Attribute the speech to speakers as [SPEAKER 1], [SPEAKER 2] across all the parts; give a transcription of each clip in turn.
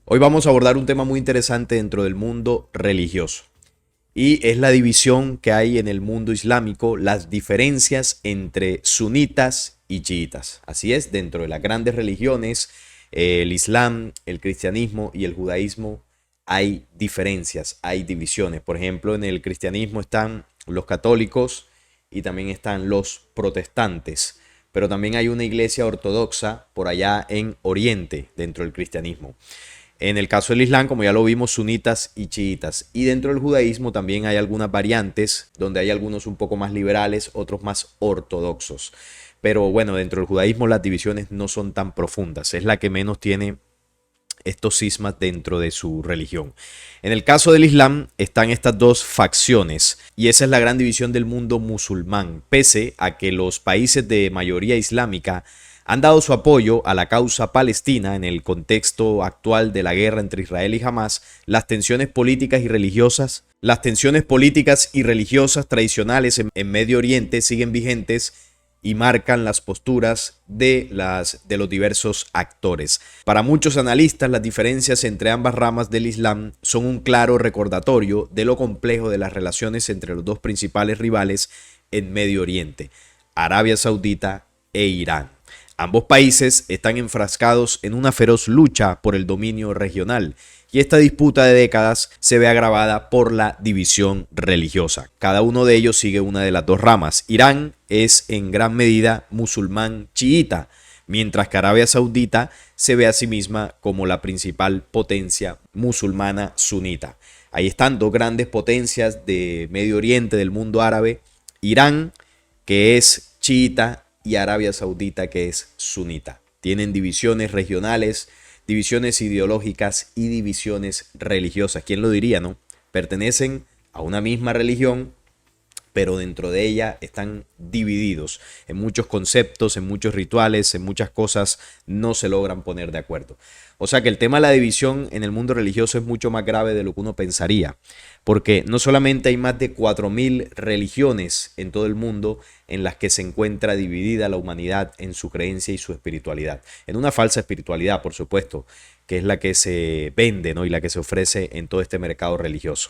[SPEAKER 1] Hoy vamos a abordar un tema muy interesante dentro del mundo religioso y es la división que hay en el mundo islámico, las diferencias entre sunitas y chiitas. Así es, dentro de las grandes religiones, el islam, el cristianismo y el judaísmo, hay diferencias, hay divisiones. Por ejemplo, en el cristianismo están los católicos y también están los protestantes, pero también hay una iglesia ortodoxa por allá en Oriente dentro del cristianismo. En el caso del Islam, como ya lo vimos, sunitas y chiitas. Y dentro del judaísmo también hay algunas variantes, donde hay algunos un poco más liberales, otros más ortodoxos. Pero bueno, dentro del judaísmo las divisiones no son tan profundas. Es la que menos tiene estos cismas dentro de su religión. En el caso del Islam están estas dos facciones y esa es la gran división del mundo musulmán, pese a que los países de mayoría islámica han dado su apoyo a la causa palestina en el contexto actual de la guerra entre Israel y Hamas. Las tensiones políticas y religiosas tradicionales en Medio Oriente siguen vigentes y marcan las posturas de los diversos actores. Para muchos analistas, las diferencias entre ambas ramas del Islam son un claro recordatorio de lo complejo de las relaciones entre los dos principales rivales en Medio Oriente, Arabia Saudita e Irán. Ambos países están enfrascados en una feroz lucha por el dominio regional y esta disputa de décadas se ve agravada por la división religiosa. Cada uno de ellos sigue una de las dos ramas. Irán es en gran medida musulmán chiita, mientras que Arabia Saudita se ve a sí misma como la principal potencia musulmana sunita. Ahí están dos grandes potencias de Medio Oriente, del mundo árabe, Irán, que es chiita, y Arabia Saudita, que es sunita. Tienen divisiones regionales, divisiones ideológicas y divisiones religiosas. ¿Quién lo diría, no? Pertenecen a una misma religión, pero dentro de ella están divididos en muchos conceptos, en muchos rituales, en muchas cosas no se logran poner de acuerdo. O sea que el tema de la división en el mundo religioso es mucho más grave de lo que uno pensaría, porque no solamente hay más de 4000 religiones en todo el mundo en las que se encuentra dividida la humanidad en su creencia y su espiritualidad, en una falsa espiritualidad, por supuesto, que es la que se vende, ¿no? Y la que se ofrece en todo este mercado religioso.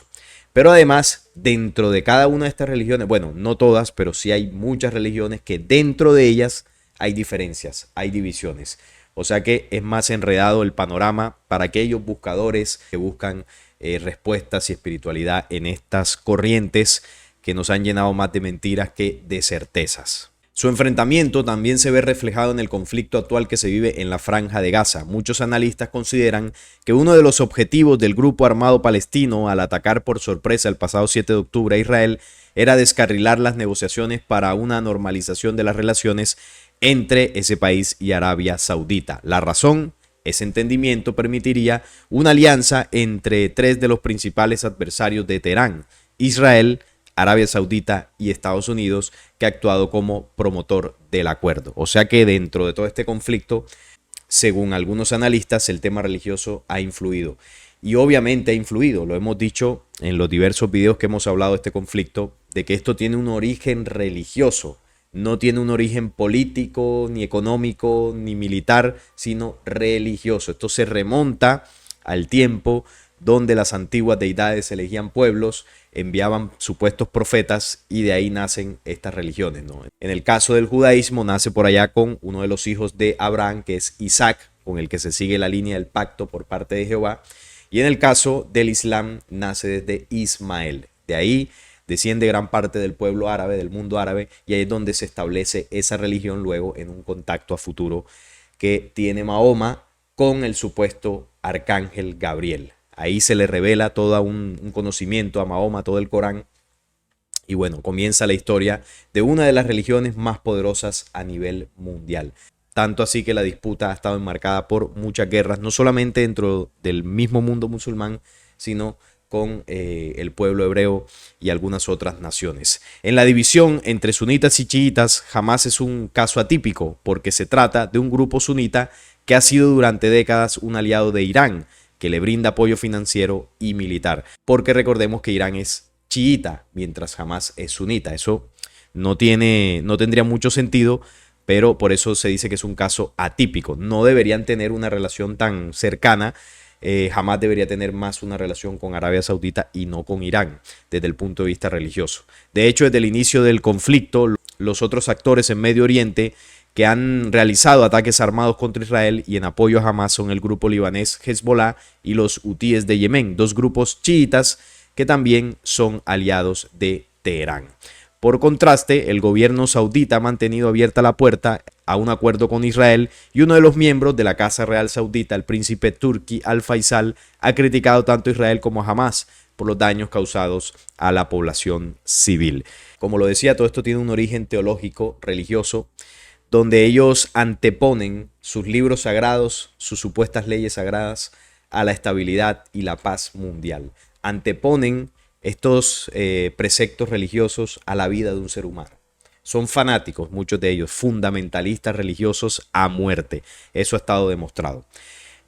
[SPEAKER 1] Pero además, dentro de cada una de estas religiones, bueno, no todas, pero sí hay muchas religiones que dentro de ellas hay diferencias, hay divisiones. O sea que es más enredado el panorama para aquellos buscadores que buscan respuestas y espiritualidad en estas corrientes que nos han llenado más de mentiras que de certezas. Su enfrentamiento también se ve reflejado en el conflicto actual que se vive en la Franja de Gaza. Muchos analistas consideran que uno de los objetivos del grupo armado palestino al atacar por sorpresa el pasado 7 de octubre a Israel era descarrilar las negociaciones para una normalización de las relaciones entre ese país y Arabia Saudita. La razón, ese entendimiento permitiría una alianza entre tres de los principales adversarios de Teherán, Israel, Arabia Saudita y Estados Unidos, que ha actuado como promotor del acuerdo. O sea que dentro de todo este conflicto, según algunos analistas, el tema religioso ha influido. Y obviamente ha influido, lo hemos dicho en los diversos videos que hemos hablado de este conflicto, de que esto tiene un origen religioso. No tiene un origen político, ni económico, ni militar, sino religioso. Esto se remonta al tiempo donde las antiguas deidades elegían pueblos, enviaban supuestos profetas y de ahí nacen estas religiones, ¿no? En el caso del judaísmo nace por allá con uno de los hijos de Abraham, que es Isaac, con el que se sigue la línea del pacto por parte de Jehová. Y en el caso del Islam nace desde Ismael. De ahí desciende gran parte del pueblo árabe, del mundo árabe, y ahí es donde se establece esa religión luego en un contacto a futuro que tiene Mahoma con el supuesto arcángel Gabriel. Ahí se le revela todo un conocimiento a Mahoma, todo el Corán. Y bueno, comienza la historia de una de las religiones más poderosas a nivel mundial. Tanto así que la disputa ha estado enmarcada por muchas guerras, no solamente dentro del mismo mundo musulmán, sino con el pueblo hebreo y algunas otras naciones. En la división entre sunitas y chiitas, Hamas es un caso atípico, porque se trata de un grupo sunita que ha sido durante décadas un aliado de Irán, que le brinda apoyo financiero y militar, porque recordemos que Irán es chiita, mientras Hamas es sunita. Eso no tendría mucho sentido, pero por eso se dice que es un caso atípico. No deberían tener una relación tan cercana Hamás debería tener más una relación con Arabia Saudita y no con Irán, desde el punto de vista religioso. De hecho, desde el inicio del conflicto, los otros actores en Medio Oriente que han realizado ataques armados contra Israel y en apoyo a Hamás son el grupo libanés Hezbollah y los hutíes de Yemen, dos grupos chiitas que también son aliados de Teherán. Por contraste, el gobierno saudita ha mantenido abierta la puerta a un acuerdo con Israel y uno de los miembros de la Casa Real Saudita, el príncipe Turki Al-Faisal, ha criticado tanto a Israel como a Hamás por los daños causados a la población civil. Como lo decía, todo esto tiene un origen teológico, religioso, donde ellos anteponen sus libros sagrados, sus supuestas leyes sagradas, a la estabilidad y la paz mundial. Anteponen estos preceptos religiosos a la vida de un ser humano. Son fanáticos, muchos de ellos, fundamentalistas religiosos a muerte. Eso ha estado demostrado.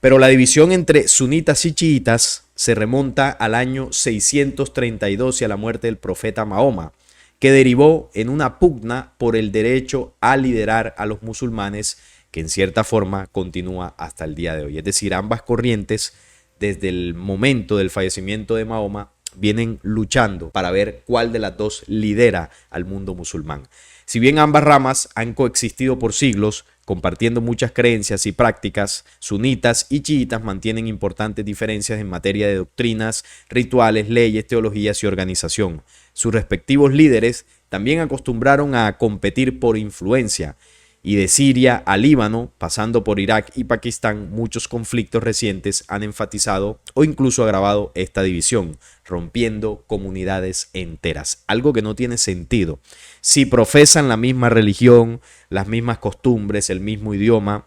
[SPEAKER 1] Pero la división entre sunitas y chiitas se remonta al año 632 y a la muerte del profeta Mahoma, que derivó en una pugna por el derecho a liderar a los musulmanes, que en cierta forma continúa hasta el día de hoy. Es decir, ambas corrientes, desde el momento del fallecimiento de Mahoma, vienen luchando para ver cuál de las dos lidera al mundo musulmán. Si bien ambas ramas han coexistido por siglos, compartiendo muchas creencias y prácticas, sunitas y chiitas mantienen importantes diferencias en materia de doctrinas, rituales, leyes, teologías y organización. Sus respectivos líderes también acostumbraron a competir por influencia, y de Siria a Líbano, pasando por Irak y Pakistán, muchos conflictos recientes han enfatizado o incluso agravado esta división, rompiendo comunidades enteras. Algo que no tiene sentido. Si profesan la misma religión, las mismas costumbres, el mismo idioma,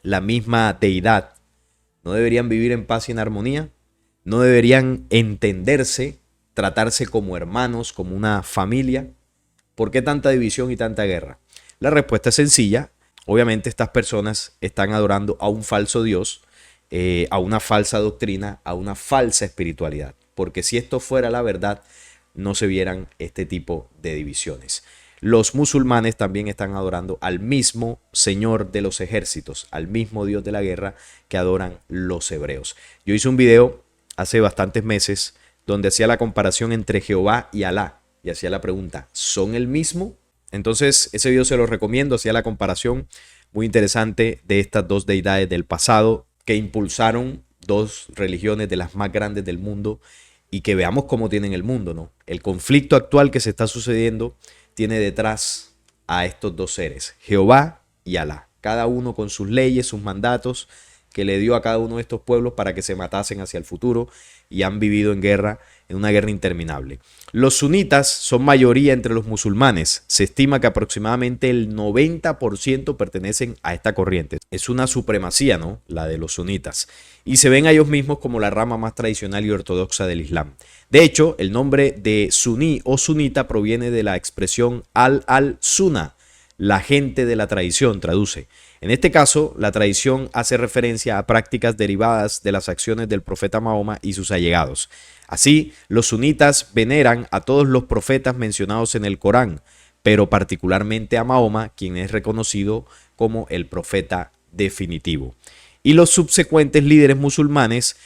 [SPEAKER 1] la misma deidad, ¿no deberían vivir en paz y en armonía? ¿No deberían entenderse, tratarse como hermanos, como una familia? ¿Por qué tanta división y tanta guerra? La respuesta es sencilla. Obviamente estas personas están adorando a un falso Dios, a una falsa doctrina, a una falsa espiritualidad. Porque si esto fuera la verdad, no se vieran este tipo de divisiones. Los musulmanes también están adorando al mismo Señor de los ejércitos, al mismo Dios de la guerra que adoran los hebreos. Yo hice un video hace bastantes meses donde hacía la comparación entre Jehová y Alá y hacía la pregunta, ¿son el mismo? Entonces ese video se lo recomiendo, hacía la comparación muy interesante de estas dos deidades del pasado que impulsaron dos religiones de las más grandes del mundo y que veamos cómo tienen el mundo, ¿no? El conflicto actual que se está sucediendo tiene detrás a estos dos seres, Jehová y Alá, cada uno con sus leyes, sus mandatos que le dio a cada uno de estos pueblos para que se matasen hacia el futuro y han vivido en guerra, en una guerra interminable. Los sunitas son mayoría entre los musulmanes. Se estima que aproximadamente el 90% pertenecen a esta corriente. Es una supremacía, ¿no? La de los sunitas. Y se ven a ellos mismos como la rama más tradicional y ortodoxa del Islam. De hecho, el nombre de suní o sunita proviene de la expresión al-sunna, la gente de la tradición, traduce. En este caso, la tradición hace referencia a prácticas derivadas de las acciones del profeta Mahoma y sus allegados. Así, los sunitas veneran a todos los profetas mencionados en el Corán, pero particularmente a Mahoma, quien es reconocido como el profeta definitivo. Y los subsecuentes líderes musulmanes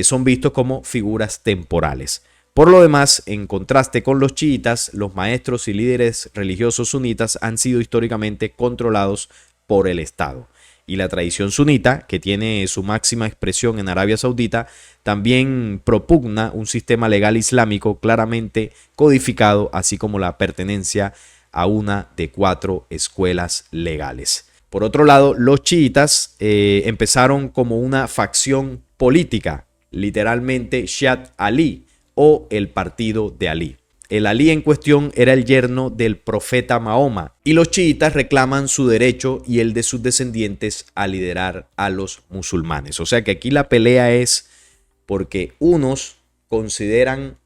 [SPEAKER 1] son vistos como figuras temporales. Por lo demás, en contraste con los chiitas, los maestros y líderes religiosos sunitas han sido históricamente controlados por el Estado. Y la tradición sunita, que tiene su máxima expresión en Arabia Saudita, también propugna un sistema legal islámico claramente codificado, así como la pertenencia a una de 4 escuelas legales. Por otro lado, los chiitas empezaron como una facción política, literalmente Shiat Ali, o el partido de Alí. El Alí en cuestión era el yerno del profeta Mahoma y los chiitas reclaman su derecho y el de sus descendientes a liderar a los musulmanes. O sea que aquí la pelea es porque unos consideran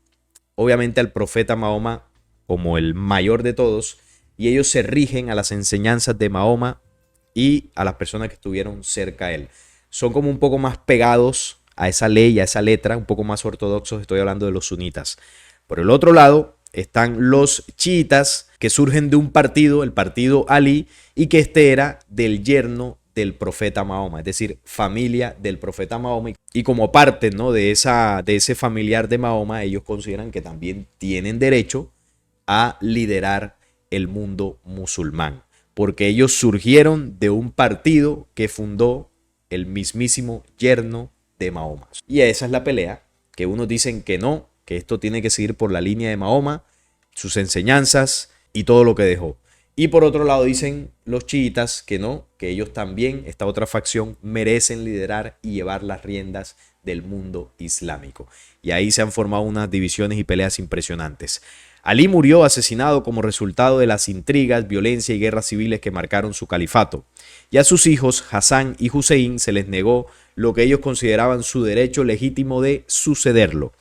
[SPEAKER 1] obviamente al profeta Mahoma como el mayor de todos y ellos se rigen a las enseñanzas de Mahoma y a las personas que estuvieron cerca a él. Son como un poco más pegados a esa ley, a esa letra, un poco más ortodoxos. Estoy hablando de los sunitas. Por el otro lado están los chiitas, que surgen de un partido, el partido Alí, y que este era del yerno del profeta Mahoma, es decir, familia del profeta Mahoma. Y como parte, ¿no?, de ese familiar de Mahoma, ellos consideran que también tienen derecho a liderar el mundo musulmán, porque ellos surgieron de un partido que fundó el mismísimo yerno de Mahoma. Y esa es la pelea, que unos dicen que no, que esto tiene que seguir por la línea de Mahoma, sus enseñanzas y todo lo que dejó. Y por otro lado dicen los chiitas que no, que ellos también, esta otra facción, merecen liderar y llevar las riendas del mundo islámico. Y ahí se han formado unas divisiones y peleas impresionantes. Alí murió asesinado como resultado de las intrigas, violencia y guerras civiles que marcaron su califato. Y a sus hijos, Hassan y Hussein, se les negó lo que ellos consideraban su derecho legítimo de sucederlo.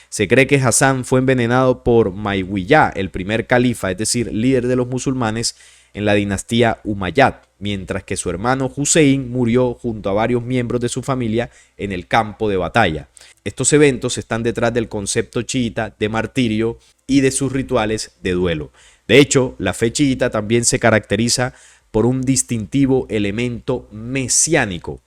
[SPEAKER 1] Se cree que Hassan fue envenenado por Maiwiyah, el primer califa, es decir, líder de los musulmanes en la dinastía Umayyad, mientras que su hermano Hussein murió junto a varios miembros de su familia en el campo de batalla. Estos eventos están detrás del concepto chiita de martirio y de sus rituales de duelo. De hecho, la fe chiita también se caracteriza por un distintivo elemento mesiánico.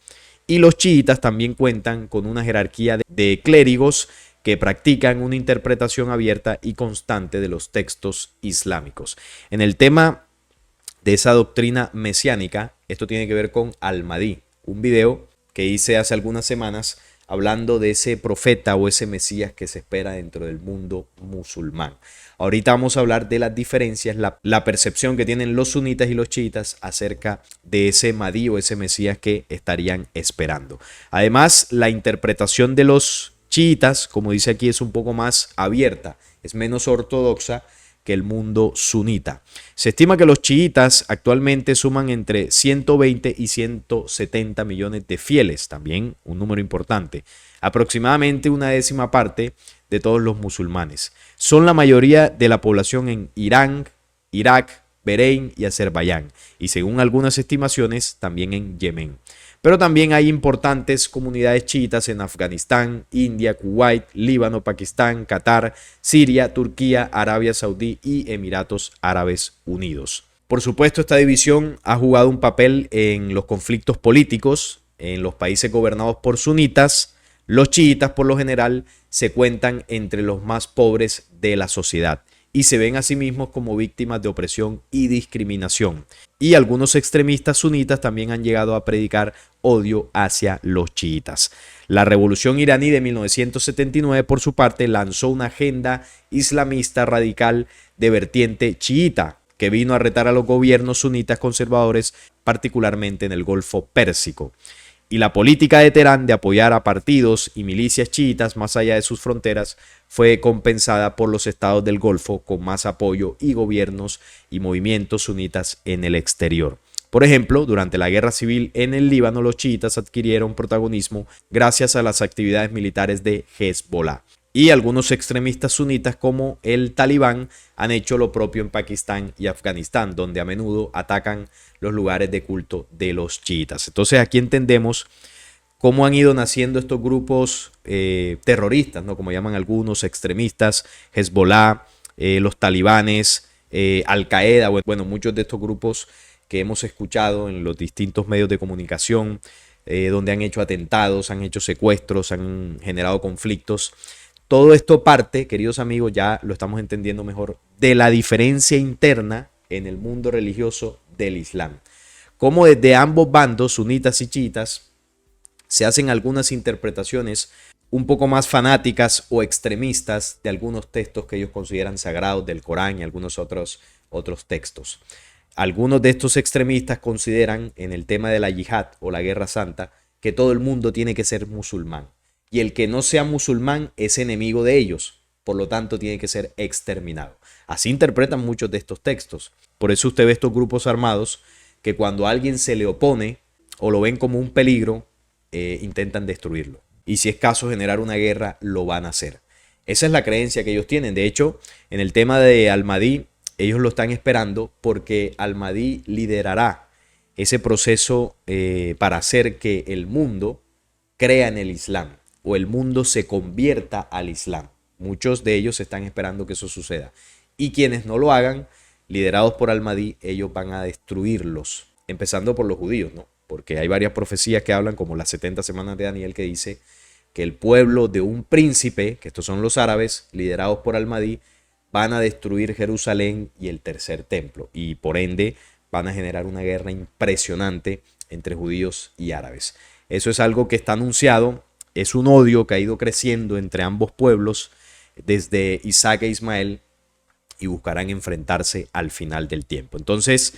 [SPEAKER 1] Y los chiitas también cuentan con una jerarquía de clérigos que practican una interpretación abierta y constante de los textos islámicos. En el tema de esa doctrina mesiánica, esto tiene que ver con Al-Mahdi, un video que hice hace algunas semanas hablando de ese profeta o ese Mesías que se espera dentro del mundo musulmán. Ahorita vamos a hablar de las diferencias, la percepción que tienen los sunitas y los chiitas acerca de ese Mahdi o ese Mesías que estarían esperando. Además, la interpretación de los chiitas, como dice aquí, es un poco más abierta, es menos ortodoxa que el mundo sunita. Se estima que los chiitas actualmente suman entre 120 y 170 millones de fieles, también un número importante, aproximadamente una décima parte de todos los musulmanes. Son la mayoría de la población en Irán, Irak, Bahrein y Azerbaiyán, y según algunas estimaciones también en Yemen. Pero también hay importantes comunidades chiitas en Afganistán, India, Kuwait, Líbano, Pakistán, Qatar, Siria, Turquía, Arabia Saudí y Emiratos Árabes Unidos. Por supuesto, esta división ha jugado un papel en los conflictos políticos en los países gobernados por sunitas. Los chiitas, por lo general, se cuentan entre los más pobres de la sociedad y se ven a sí mismos como víctimas de opresión y discriminación. Y algunos extremistas sunitas también han llegado a predicar odio hacia los chiitas. La revolución iraní de 1979, por su parte, lanzó una agenda islamista radical de vertiente chiita, que vino a retar a los gobiernos sunitas conservadores, particularmente en el Golfo Pérsico. Y la política de Teherán de apoyar a partidos y milicias chiitas más allá de sus fronteras fue compensada por los estados del Golfo con más apoyo y gobiernos y movimientos sunitas en el exterior. Por ejemplo, durante la guerra civil en el Líbano, los chiitas adquirieron protagonismo gracias a las actividades militares de Hezbollah. Y algunos extremistas sunitas como el Talibán han hecho lo propio en Pakistán y Afganistán, donde a menudo atacan los lugares de culto de los chiitas. Entonces aquí entendemos cómo han ido naciendo estos grupos terroristas, ¿no?, como llaman algunos, extremistas, Hezbollah, los talibanes, Al-Qaeda, bueno, muchos de estos grupos que hemos escuchado en los distintos medios de comunicación, donde han hecho atentados, han hecho secuestros, han generado conflictos. Todo esto parte, queridos amigos, ya lo estamos entendiendo mejor, de la diferencia interna en el mundo religioso del Islam. Como desde ambos bandos, sunitas y chiitas, se hacen algunas interpretaciones un poco más fanáticas o extremistas de algunos textos que ellos consideran sagrados del Corán y algunos otros textos. Algunos de estos extremistas consideran en el tema de la yihad o la guerra santa que todo el mundo tiene que ser musulmán. Y el que no sea musulmán es enemigo de ellos, por lo tanto tiene que ser exterminado. Así interpretan muchos de estos textos. Por eso usted ve estos grupos armados que cuando a alguien se le opone o lo ven como un peligro, intentan destruirlo. Y si es caso generar una guerra, lo van a hacer. Esa es la creencia que ellos tienen. De hecho, en el tema de Al-Mahdi, ellos lo están esperando porque Al-Mahdi liderará ese proceso para hacer que el mundo crea en el Islam o el mundo se convierta al Islam. Muchos de ellos están esperando que eso suceda. Y quienes no lo hagan, liderados por Al-Mahdi, ellos van a destruirlos, empezando por los judíos, ¿no? porque hay varias profecías que hablan, como las 70 semanas de Daniel, que dice que el pueblo de un príncipe, que estos son los árabes, liderados por Al-Mahdi, van a destruir Jerusalén y el tercer templo, y por ende van a generar una guerra impresionante entre judíos y árabes. Eso es algo que está anunciado, es un odio que ha ido creciendo entre ambos pueblos desde Isaac e Ismael, y buscarán enfrentarse al final del tiempo. Entonces,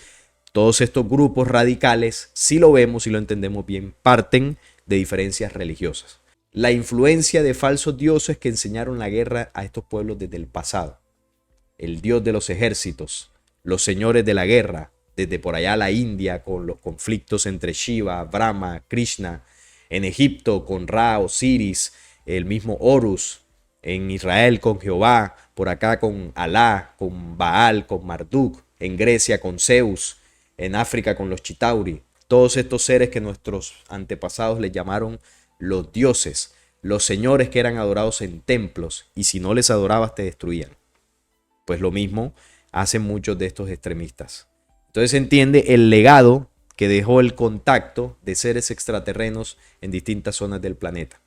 [SPEAKER 1] todos estos grupos radicales, si lo vemos y lo entendemos bien, parten de diferencias religiosas. La influencia de falsos dioses que enseñaron la guerra a estos pueblos desde el pasado. El dios de los ejércitos, los señores de la guerra, desde por allá la India con los conflictos entre Shiva, Brahma, Krishna, en Egipto con Ra, Osiris, el mismo Horus, en Israel con Jehová, por acá con Alá, con Baal, con Marduk, en Grecia con Zeus, en África con los Chitauri, todos estos seres que nuestros antepasados les llamaron los dioses, los señores que eran adorados en templos, y si no les adorabas te destruían. Pues lo mismo hacen muchos de estos extremistas. Entonces se entiende el legado que dejó el contacto de seres extraterrenos en distintas zonas del planeta.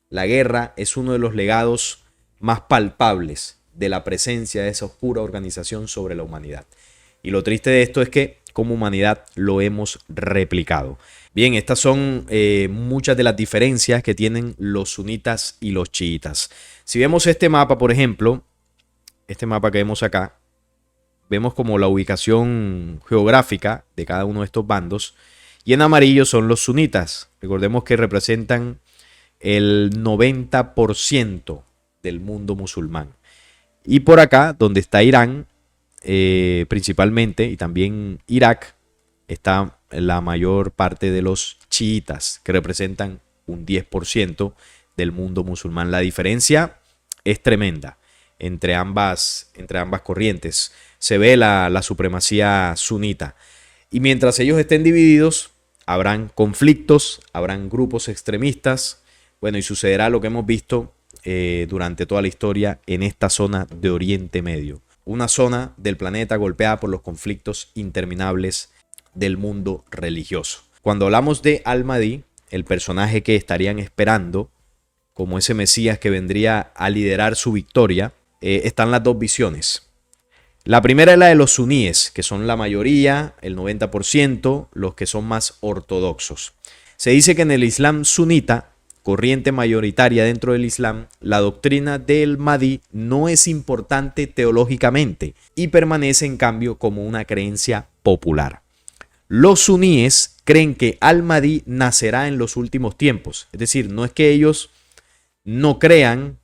[SPEAKER 1] La guerra es uno de los legados más palpables de la presencia de esa oscura organización sobre la humanidad. Y lo triste de esto es que como humanidad lo hemos replicado. Bien, estas son muchas de las diferencias que tienen los sunitas y los chiitas. Si vemos este mapa, por ejemplo, este mapa que vemos acá, vemos como la ubicación geográfica de cada uno de estos bandos, y en amarillo son los sunitas. Recordemos que representan el 90% del mundo musulmán. Y por acá, donde está Irán, principalmente, y también Irak, está la mayor parte de los chiitas, que representan un 10% del mundo musulmán. La diferencia es tremenda entre ambas corrientes. Se ve la supremacía sunita. Y mientras ellos estén divididos, habrán conflictos, habrán grupos extremistas. Bueno, y sucederá lo que hemos visto durante toda la historia en esta zona de Oriente Medio. Una zona del planeta golpeada por los conflictos interminables del mundo religioso. Cuando hablamos de Al-Mahdi, el personaje que estarían esperando como ese Mesías que vendría a liderar su victoria, están las dos visiones. La primera es la de los suníes, que son la mayoría, el 90%, los que son más ortodoxos. Se dice que en el Islam sunita, corriente mayoritaria dentro del Islam, la doctrina del Mahdi no es importante teológicamente y permanece en cambio como una creencia popular. Los suníes creen que Al-Mahdi nacerá en los últimos tiempos, es decir, no es que ellos no crean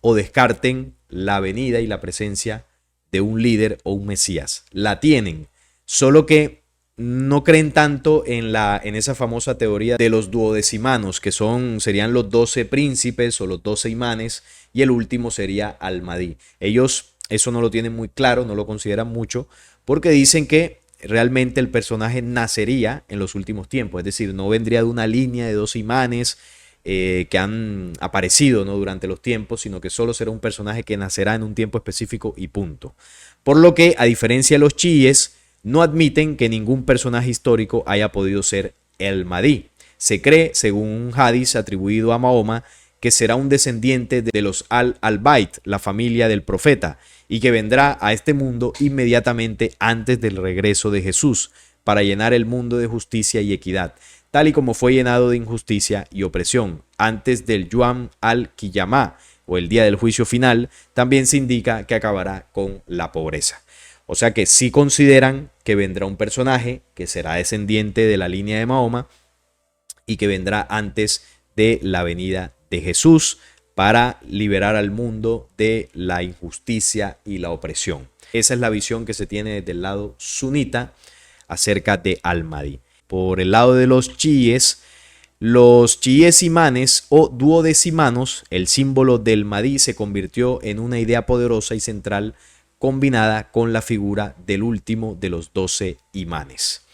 [SPEAKER 1] o descarten la venida y la presencia de un líder o un Mesías, la tienen, solo que no creen tanto en esa famosa teoría de los duodecimanos, que serían los 12 príncipes o los 12 imanes, y el último sería Al-Mahdi. Ellos eso no lo tienen muy claro, no lo consideran mucho, porque dicen que realmente el personaje nacería en los últimos tiempos, es decir, no vendría de una línea de 12 imanes que han aparecido, ¿no?, durante los tiempos, sino que solo será un personaje que nacerá en un tiempo específico y punto. Por lo que, a diferencia de los chiíes, no admiten que ningún personaje histórico haya podido ser el Mahdi. Se cree, según un hadiz atribuido a Mahoma, que será un descendiente de los Al-Bayt, la familia del profeta, y que vendrá a este mundo inmediatamente antes del regreso de Jesús, para llenar el mundo de justicia y equidad, tal y como fue llenado de injusticia y opresión. Antes del Yawm al-Qiyamah, o el día del juicio final, también se indica que acabará con la pobreza. O sea que sí consideran que vendrá un personaje que será descendiente de la línea de Mahoma y que vendrá antes de la venida de Jesús para liberar al mundo de la injusticia y la opresión. Esa es la visión que se tiene desde el lado sunita acerca de Al-Mahdi. Por el lado de los chiíes imanes o duodecimanos, el símbolo del Mahdi se convirtió en una idea poderosa y central combinada con la figura del último de los 12 imanes.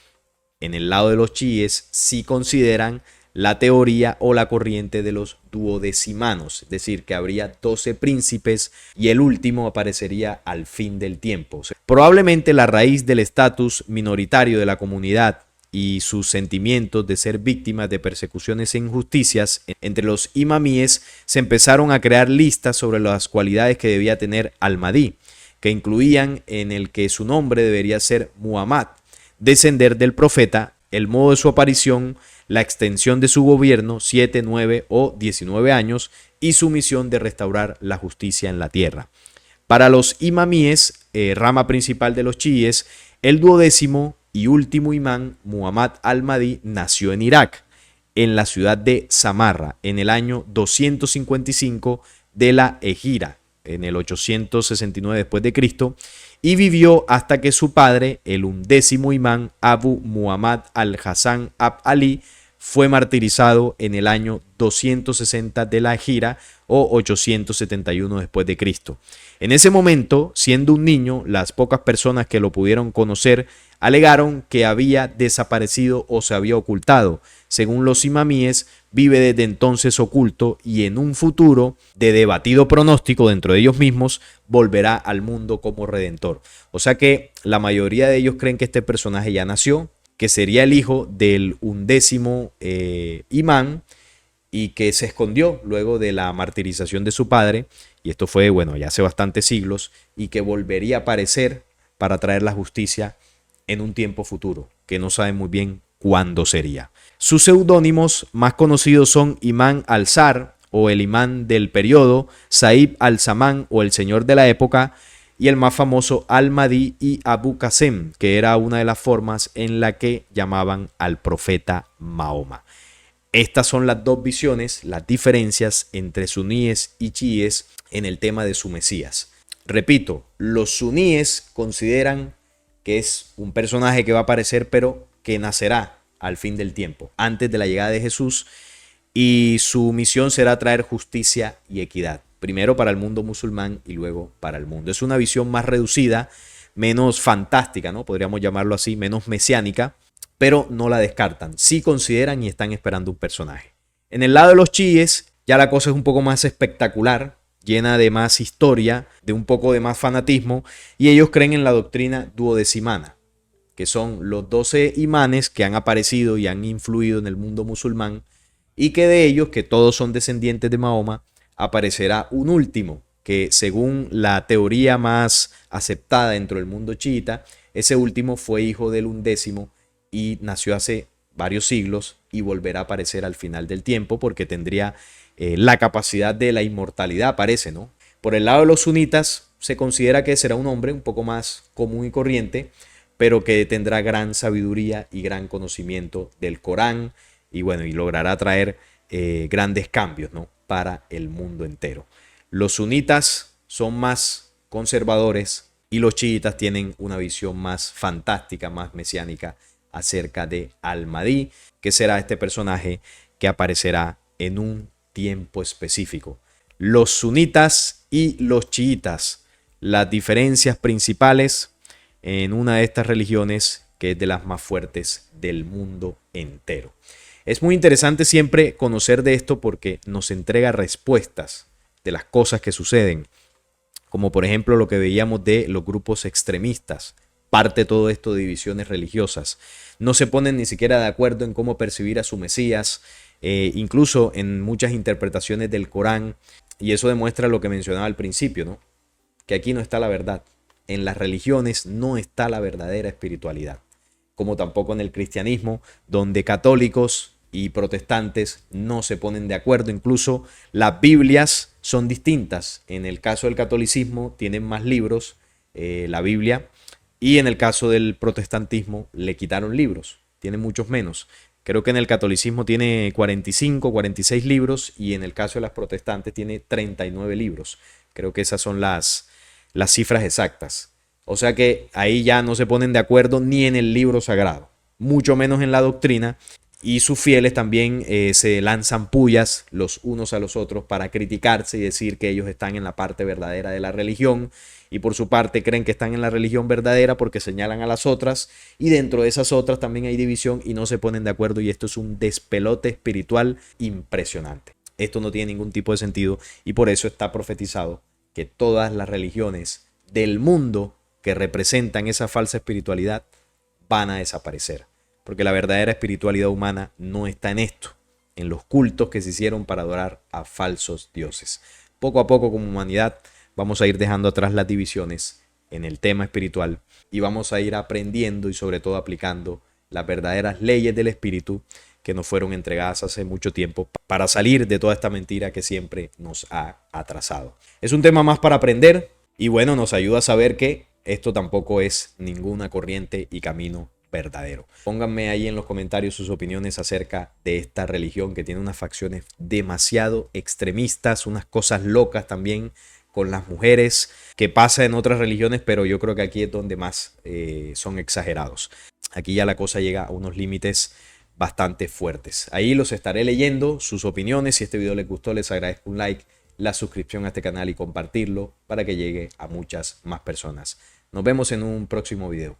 [SPEAKER 1] En el lado de los chiíes sí consideran la teoría o la corriente de los duodecimanos, es decir, que habría 12 príncipes y el último aparecería al fin del tiempo. Probablemente la raíz del estatus minoritario de la comunidad y sus sentimientos de ser víctimas de persecuciones e injusticias, entre los imamíes se empezaron a crear listas sobre las cualidades que debía tener al-Mahdi, que incluían en el que su nombre debería ser Muhammad, descender del profeta, el modo de su aparición, la extensión de su gobierno, 7, 9 o 19 años, y su misión de restaurar la justicia en la tierra. Para los imamíes, rama principal de los chiíes, el 12º y último imán, Muhammad al-Mahdi, nació en Irak, en la ciudad de Samarra, en el año 255 de la Egira, en el 869 después de Cristo, y vivió hasta que su padre, el 11º imán Abu Muhammad al-Hasan ab-Ali, fue martirizado en el año 260 de la Egira o 871 después de Cristo. En ese momento, siendo un niño, las pocas personas que lo pudieron conocer alegaron que había desaparecido o se había ocultado. Según los imamíes, vive desde entonces oculto y en un futuro de debatido pronóstico dentro de ellos mismos volverá al mundo como redentor. O sea que la mayoría de ellos creen que este personaje ya nació, que sería el hijo del 11º imán y que se escondió luego de la martirización de su padre, y esto fue, bueno, ya hace bastantes siglos, y que volvería a aparecer para traer la justicia en un tiempo futuro, que no saben muy bien cuándo sería. Sus seudónimos más conocidos son Imán al-Zar o el imán del periodo, Saib al-Samán o el señor de la época, y el más famoso al-Mahdi y Abu Qasem, que era una de las formas en la que llamaban al profeta Mahoma. Estas son las dos visiones, las diferencias entre suníes y chiíes en el tema de su Mesías. Repito, los suníes consideran que es un personaje que va a aparecer, pero que nacerá al fin del tiempo, antes de la llegada de Jesús, y su misión será traer justicia y equidad, primero para el mundo musulmán y luego para el mundo. Es una visión más reducida, menos fantástica, ¿no? Podríamos llamarlo así, menos mesiánica, pero no la descartan. Sí consideran y están esperando un personaje. En el lado de los chiíes, ya la cosa es un poco más espectacular, llena de más historia, de un poco de más fanatismo, y ellos creen en la doctrina duodecimana, que son los 12 imanes que han aparecido y han influido en el mundo musulmán, y que de ellos, que todos son descendientes de Mahoma, aparecerá un último, que según la teoría más aceptada dentro del mundo chiita, ese último fue hijo del 11º y nació hace varios siglos y volverá a aparecer al final del tiempo porque tendría la capacidad de la inmortalidad, parece, ¿no? Por el lado de los sunitas se considera que será un hombre un poco más común y corriente, pero que tendrá gran sabiduría y gran conocimiento del Corán y bueno, y logrará traer grandes cambios, ¿no? Para el mundo entero. Los sunitas son más conservadores y los chiitas tienen una visión más fantástica, más mesiánica acerca de al-Mahdi, que será este personaje que aparecerá en un tiempo específico. Los sunitas y los chiitas, las diferencias principales en una de estas religiones que es de las más fuertes del mundo entero. Es muy interesante siempre conocer de esto porque nos entrega respuestas de las cosas que suceden, como por ejemplo lo que veíamos de los grupos extremistas. Parte de todo esto de divisiones religiosas. No se ponen ni siquiera de acuerdo en cómo percibir a su Mesías, incluso en muchas interpretaciones del Corán, y eso demuestra lo que mencionaba al principio, ¿no? Que aquí no está la verdad. En las religiones no está la verdadera espiritualidad, como tampoco en el cristianismo, donde católicos y protestantes no se ponen de acuerdo. Incluso las Biblias son distintas. En el caso del catolicismo tienen más libros, la Biblia, y en el caso del protestantismo le quitaron libros, tiene muchos menos. Creo que en el catolicismo tiene 45, 46 libros y en el caso de las protestantes tiene 39 libros. Creo que esas son las cifras exactas. O sea que ahí ya no se ponen de acuerdo ni en el libro sagrado, mucho menos en la doctrina. Y sus fieles también se lanzan pullas los unos a los otros para criticarse y decir que ellos están en la parte verdadera de la religión y por su parte creen que están en la religión verdadera porque señalan a las otras y dentro de esas otras también hay división y no se ponen de acuerdo y esto es un despelote espiritual impresionante. Esto no tiene ningún tipo de sentido y por eso está profetizado que todas las religiones del mundo que representan esa falsa espiritualidad van a desaparecer. porque la verdadera espiritualidad humana no está en esto, en los cultos que se hicieron para adorar a falsos dioses. Poco a poco como humanidad vamos a ir dejando atrás las divisiones en el tema espiritual y vamos a ir aprendiendo y sobre todo aplicando las verdaderas leyes del espíritu que nos fueron entregadas hace mucho tiempo para salir de toda esta mentira que siempre nos ha atrasado. Es un tema más para aprender y bueno, nos ayuda a saber que esto tampoco es ninguna corriente y camino verdadero. Pónganme ahí en los comentarios sus opiniones acerca de esta religión que tiene unas facciones demasiado extremistas, unas cosas locas también con las mujeres que pasa en otras religiones, pero yo creo que aquí es donde más son exagerados. Aquí ya la cosa llega a unos límites bastante fuertes. Ahí los estaré leyendo, sus opiniones. Si este video les gustó, les agradezco un like, la suscripción a este canal y compartirlo para que llegue a muchas más personas. Nos vemos en un próximo video.